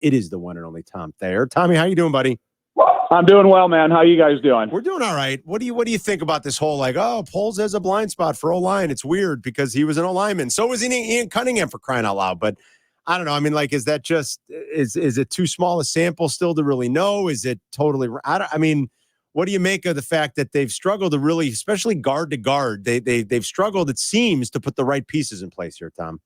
It is the one and only Tom Thayer. Tommy, how you doing, buddy? I'm doing well, man. How you guys doing? We're doing all right. What do you think about this whole Poles has a blind spot for O-line? It's weird because he was an O-lineman. So was Ian Cunningham, for crying out loud. But I don't know. I mean, is that just is it too small a sample still to really know? Is it totally? I mean, what do you make of the fact that they've struggled to really, especially guard to guard, they've struggled, it seems, to put the right pieces in place here, Tom?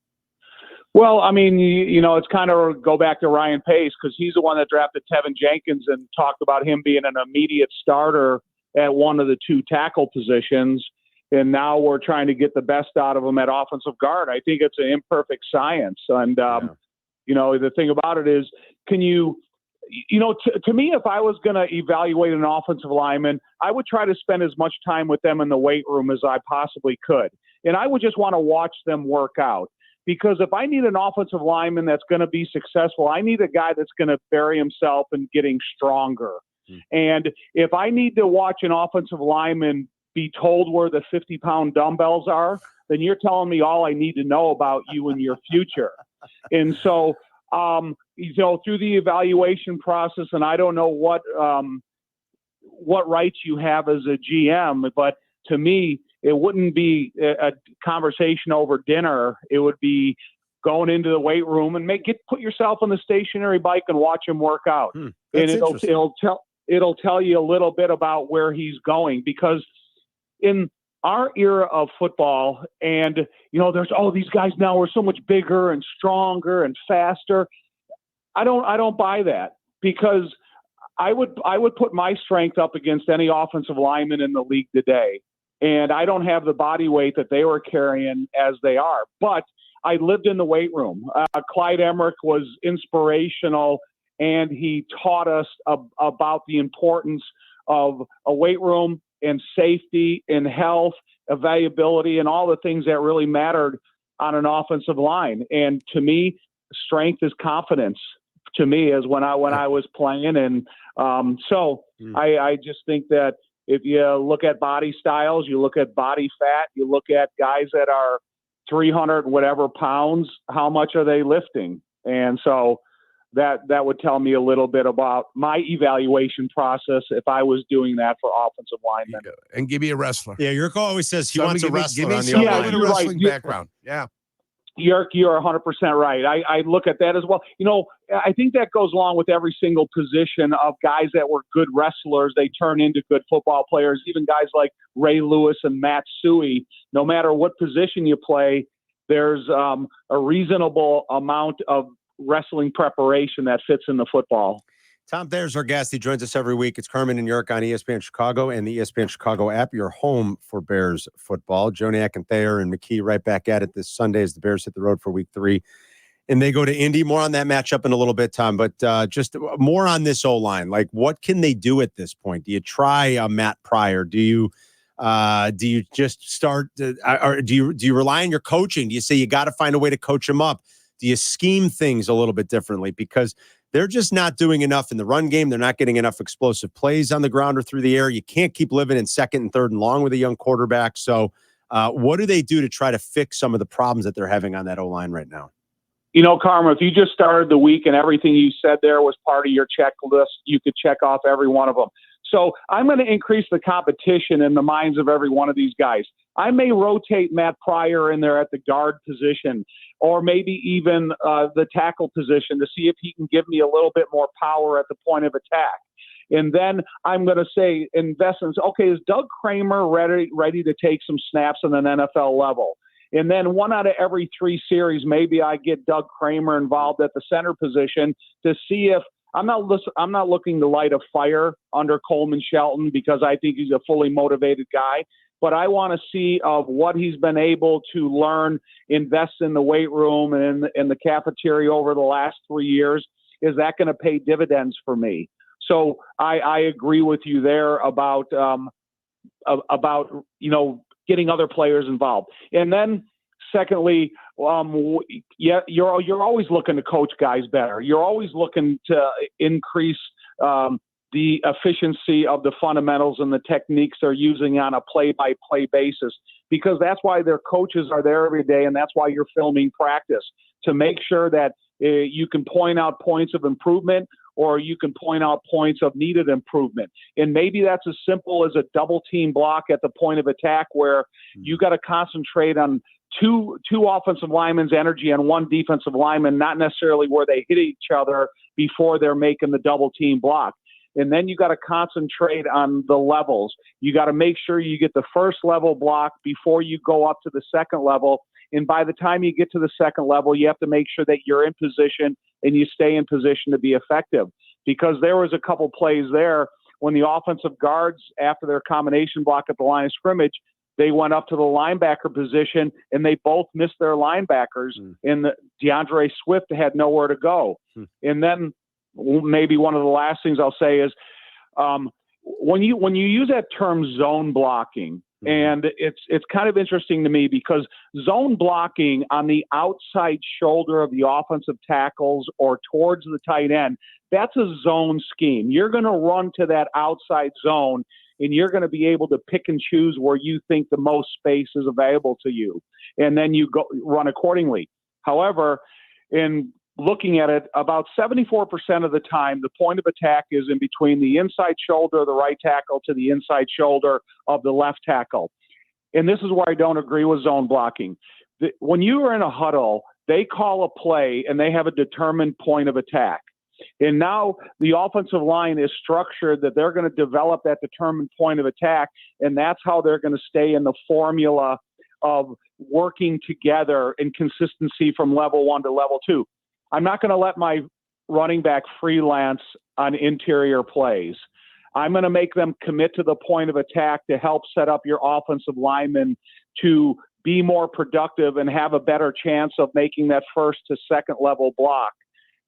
Well, I mean, it's kind of go back to Ryan Pace because he's the one that drafted Tevin Jenkins and talked about him being an immediate starter at one of the two tackle positions. And now we're trying to get the best out of him at offensive guard. I think it's an imperfect science. And, the thing about it is, can you, to me, if I was going to evaluate an offensive lineman, I would try to spend as much time with them in the weight room as I possibly could. And I would just want to watch them work out. Because if I need an offensive lineman that's going to be successful, I need a guy that's going to bury himself in getting stronger. And if I need to watch an offensive lineman be told where the 50-pound dumbbells are, then you're telling me all I need to know about you and your future. And so, through the evaluation process, and I don't know what rights you have as a GM, but to me, it wouldn't be a conversation over dinner. It would be going into the weight room and put yourself on the stationary bike and watch him work out. And it'll tell you a little bit about where he's going, because in our era of football, and there's these guys now are so much bigger and stronger and faster. I don't buy that, because I would put my strength up against any offensive lineman in the league today. And I don't have the body weight that they were carrying as they are. But I lived in the weight room. Clyde Emmerich was inspirational, and he taught us about the importance of a weight room and safety and health, availability, and all the things that really mattered on an offensive line. And to me, strength is confidence. To me, is when I was playing. And I just think that if you look at body styles, you look at body fat, you look at guys that are 300 whatever pounds, how much are they lifting? And so that would tell me a little bit about my evaluation process if I was doing that for offensive linemen. And give me a wrestler. Yeah, Jurko always says he wants a wrestler on the line. You're wrestling right. background. Yeah. You're 100% right. I look at that as well. I think that goes along with every single position of guys that were good wrestlers. They turn into good football players. Even guys like Ray Lewis and Matt Suey. No matter what position you play, there's a reasonable amount of wrestling preparation that fits in the football. Tom Thayer's our guest. He joins us every week. It's Carmen and Jurko on ESPN Chicago and the ESPN Chicago app, your home for Bears football. Joniak and Thayer and McKee right back at it this Sunday as the Bears hit the road for week 3. And they go to Indy. More on that matchup in a little bit, Tom. But just more on this O-line. What can they do at this point? Do you try Matt Pryor? Do you just start? Or do you rely on your coaching? Do you say you got to find a way to coach him up? Do you scheme things a little bit differently? Because they're just not doing enough in the run game. They're not getting enough explosive plays on the ground or through the air. You can't keep living in second and third and long with a young quarterback. So what do they do to try to fix some of the problems that they're having on that O-line right now? Carmen, if you just started the week and everything you said there was part of your checklist, you could check off every one of them. So I'm going to increase the competition in the minds of every one of these guys. I may rotate Matt Pryor in there at the guard position, or maybe even the tackle position, to see if he can give me a little bit more power at the point of attack. And then I'm going to say, invest in, okay, is Doug Kramer ready to take some snaps on an NFL level? And then 1 out of every 3 series, maybe I get Doug Kramer involved at the center position to see if I'm not looking to light a fire under Coleman Shelton, because I think he's a fully motivated guy. But I want to see of what he's been able to learn, invest in the weight room and in the cafeteria over the last 3 years. Is that going to pay dividends for me? So I agree with you there about getting other players involved. And then secondly, you're always looking to coach guys better. You're always looking to increase the efficiency of the fundamentals and the techniques they're using on a play-by-play basis, because that's why their coaches are there every day, and that's why you're filming practice, to make sure that You can point out points of improvement, or you can point out points of needed improvement. And maybe that's as simple as a double team block at the point of attack, where you got to concentrate on two offensive linemen's energy and one defensive lineman, not necessarily where they hit each other before they're making the double team block. And then you got to concentrate on the levels. You got to make sure you get the first level block before you go up to the second level. And by the time you get to the second level, you have to make sure that you're in position and you stay in position to be effective. Because there was a couple plays there when the offensive guards, after their combination block at the line of scrimmage, they went up to the linebacker position and they both missed their linebackers. And DeAndre Swift had nowhere to go. And then maybe one of the last things I'll say is when you use that term zone blocking, and it's kind of interesting to me because zone blocking on the outside shoulder of the offensive tackles or towards the tight end, that's a zone scheme. You're going to run to that outside zone, and you're going to be able to pick and choose where you think the most space is available to you, and then you go run accordingly. However, in looking at it, about 74% of the time, the point of attack is in between the inside shoulder of the right tackle to the inside shoulder of the left tackle. And this is where I don't agree with zone blocking. When you are in a huddle, they call a play and they have a determined point of attack. And now the offensive line is structured that they're going to develop that determined point of attack, and that's how they're going to stay in the formula of working together and consistency from level 1 to level 2. I'm not going to let my running back freelance on interior plays. I'm going to make them commit to the point of attack to help set up your offensive linemen to be more productive and have a better chance of making that first to second level block.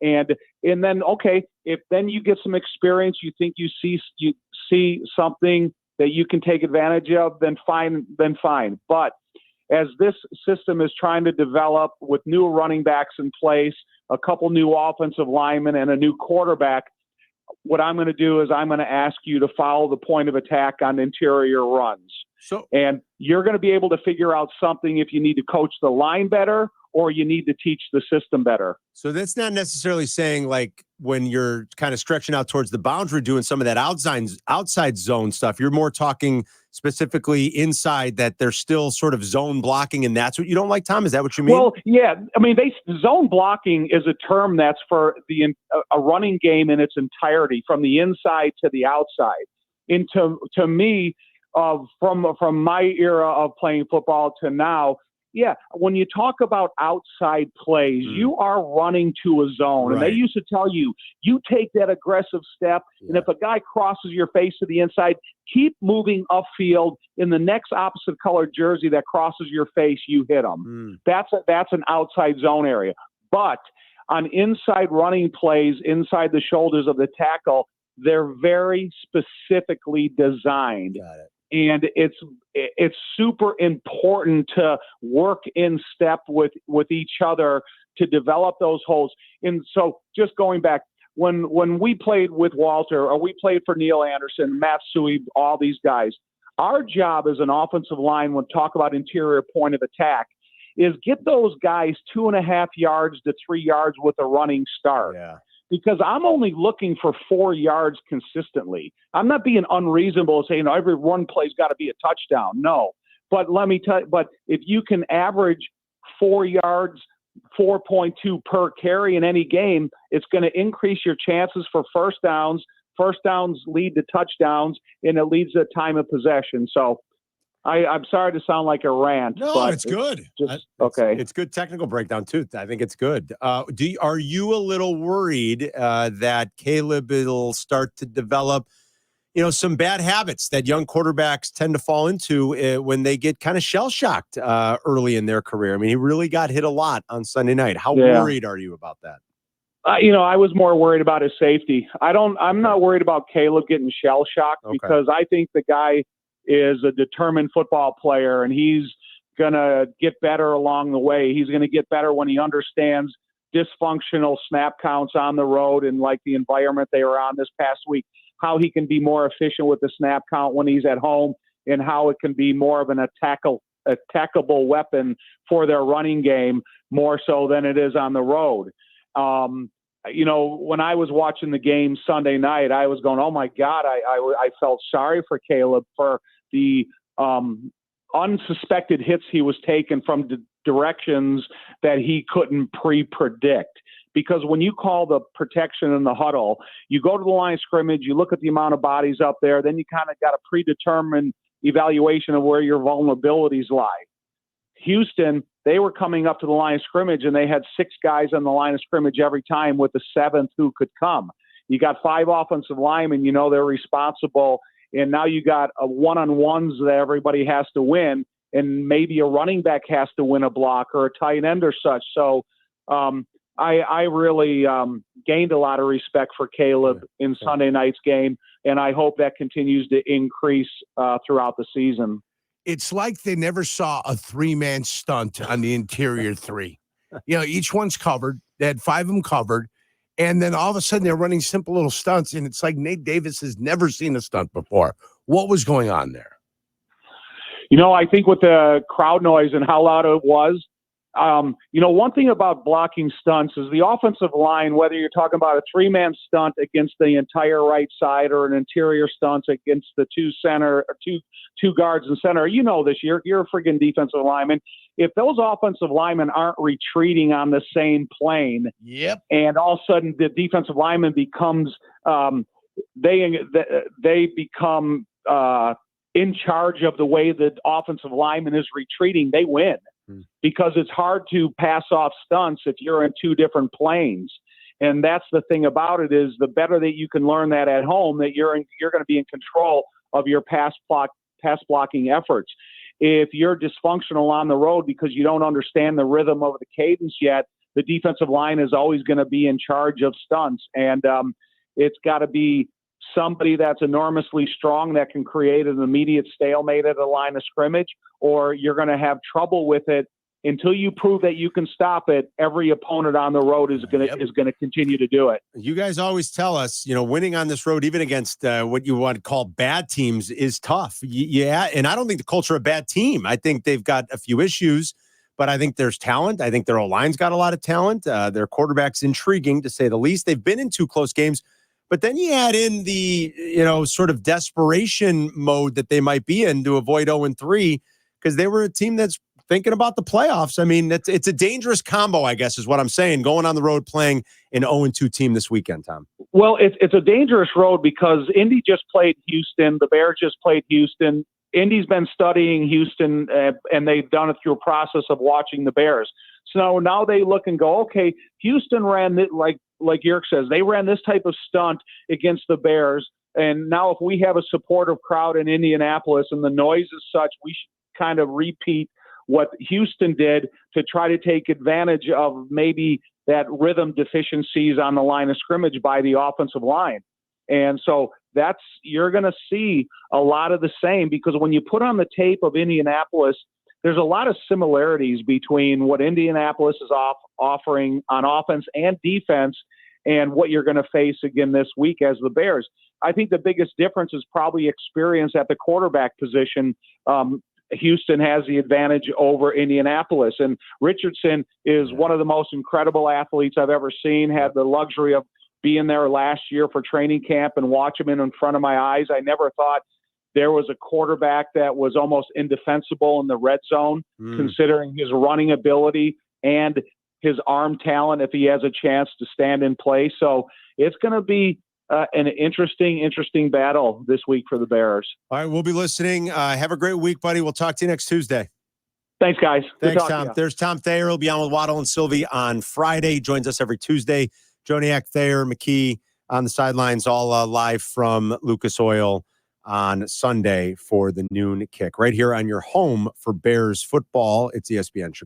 And then, okay, if then you get some experience, you think you see something that you can take advantage of, then fine. But as this system is trying to develop with new running backs in place, a couple new offensive linemen, and a new quarterback, what I'm going to do is I'm going to ask you to follow the point of attack on interior runs. And you're going to be able to figure out something if you need to coach the line better or you need to teach the system better. So that's not necessarily saying like when you're kind of stretching out towards the boundary, doing some of that outside zone stuff, you're more talking specifically inside that they're still sort of zone blocking, and that's what you don't like, Tom? Is that what you mean? Well, yeah. I mean, zone blocking is a term that's for a running game in its entirety, from the inside to the outside. And to me, from my era of playing football to now, yeah, when you talk about outside plays, you are running to a zone. Right. And they used to tell you take that aggressive step, and if a guy crosses your face to the inside, keep moving upfield. In the next opposite colored jersey that crosses your face, you hit them. That's an outside zone area. But on inside running plays, inside the shoulders of the tackle, they're very specifically designed. Got it. And it's super important to work in step with each other to develop those holes. And so just going back, when we played with Walter, or we played for Neil Anderson, Matt Suey, all these guys, our job as an offensive line, when talk about interior point of attack, is get those guys 2.5 yards to 3 yards with a running start. Yeah. Because I'm only looking for 4 yards consistently. I'm not being unreasonable and saying every run play's got to be a touchdown. No. But let me tell you, but if you can average 4 yards, 4.2 per carry in any game, it's going to increase your chances for first downs. First downs lead to touchdowns, and it leads to time of possession. So I'm sorry to sound like a rant. No, but it's good. Okay. It's good technical breakdown, too. I think it's good. Are you a little worried that Caleb will start to develop, some bad habits that young quarterbacks tend to fall into when they get kind of shell-shocked early in their career? I mean, he really got hit a lot on Sunday night. How worried are you about that? I was more worried about his safety. I'm not worried about Caleb getting shell-shocked because I think the guy is a determined football player, and he's going to get better along the way. He's going to get better when he understands dysfunctional snap counts on the road and like the environment they were on this past week, how he can be more efficient with the snap count when he's at home, and how it can be more of an attackable weapon for their running game more so than it is on the road. When I was watching the game Sunday night, I was going, oh my God, I felt sorry for Caleb for the unsuspected hits he was taking from directions that he couldn't pre-predict. Because when you call the protection in the huddle, you go to the line of scrimmage, you look at the amount of bodies up there, then you kind of got a predetermined evaluation of where your vulnerabilities lie. Houston, they were coming up to the line of scrimmage, and they had 6 guys on the line of scrimmage every time with the 7th who could come. You got 5 offensive linemen, they're responsible, and now you got a one-on-ones that everybody has to win, and maybe a running back has to win a block or a tight end or such. So I really gained a lot of respect for Caleb in Sunday night's game, and I hope that continues to increase throughout the season. It's like they never saw a 3-man stunt on the interior 3. Each one's covered. They had 5 of them covered. And then all of a sudden they're running simple little stunts. And it's like Nate Davis has never seen a stunt before. What was going on there? I think with the crowd noise and how loud it was, one thing about blocking stunts is the offensive line, whether you're talking about a 3-man stunt against the entire right side or an interior stunt against the 2 center or two guards and center, this year, you're a friggin' defensive lineman. If those offensive linemen aren't retreating on the same plane, and all of a sudden the defensive lineman becomes, they become in charge of the way the offensive lineman is retreating, they win. Because it's hard to pass off stunts if you're in 2 different planes. And that's the thing about it, is the better that you can learn that at home, that you're going to be in control of your pass blocking efforts. If you're dysfunctional on the road because you don't understand the rhythm of the cadence yet, the defensive line is always going to be in charge of stunts. And it's got to be somebody that's enormously strong that can create an immediate stalemate at the line of scrimmage, or you're going to have trouble with it until you prove that you can stop it. Every opponent on the road is going to continue to do it. You guys always tell us, winning on this road, even against what you want to call bad teams, is tough. Yeah, and I don't think the Colts are a bad team. I think they've got a few issues, but I think there's talent. I think their O-line's got a lot of talent. Their quarterback's intriguing, to say the least. They've been in 2 close games. But then you add in the, sort of desperation mode that they might be in to avoid 0-3, because they were a team that's thinking about the playoffs. I mean, it's a dangerous combo, I guess, is what I'm saying, going on the road playing an 0-2 team this weekend, Tom. Well, it's a dangerous road because Indy just played Houston. The Bears just played Houston. Indy's been studying Houston, and they've done it through a process of watching the Bears. So now they look and go, okay, Houston ran it like Jurk says, they ran this type of stunt against the Bears. And now if we have a supportive crowd in Indianapolis and the noise is such, we should kind of repeat what Houston did to try to take advantage of maybe that rhythm deficiencies on the line of scrimmage by the offensive line. And so you're going to see a lot of the same, because when you put on the tape of Indianapolis, there's a lot of similarities between what Indianapolis is offering on offense and defense and what you're going to face again this week as the Bears. I think the biggest difference is probably experience at the quarterback position. Houston has the advantage over Indianapolis, and Richardson is one of the most incredible athletes I've ever seen. Had the luxury of being there last year for training camp and watch him in front of my eyes. I never thought there was a quarterback that was almost indefensible in the red zone, considering his running ability and his arm talent if he has a chance to stand in place. So it's going to be an interesting battle this week for the Bears. All right, we'll be listening. Have a great week, buddy. We'll talk to you next Tuesday. Thanks, guys. Thanks, Tom. There's Tom Thayer. He'll be on with Waddle and Sylvie on Friday. He joins us every Tuesday. Joniak, Thayer, McKee on the sidelines, all live from Lucas Oil on Sunday for the noon kick. Right here on your home for Bears football. It's ESPN Chicago.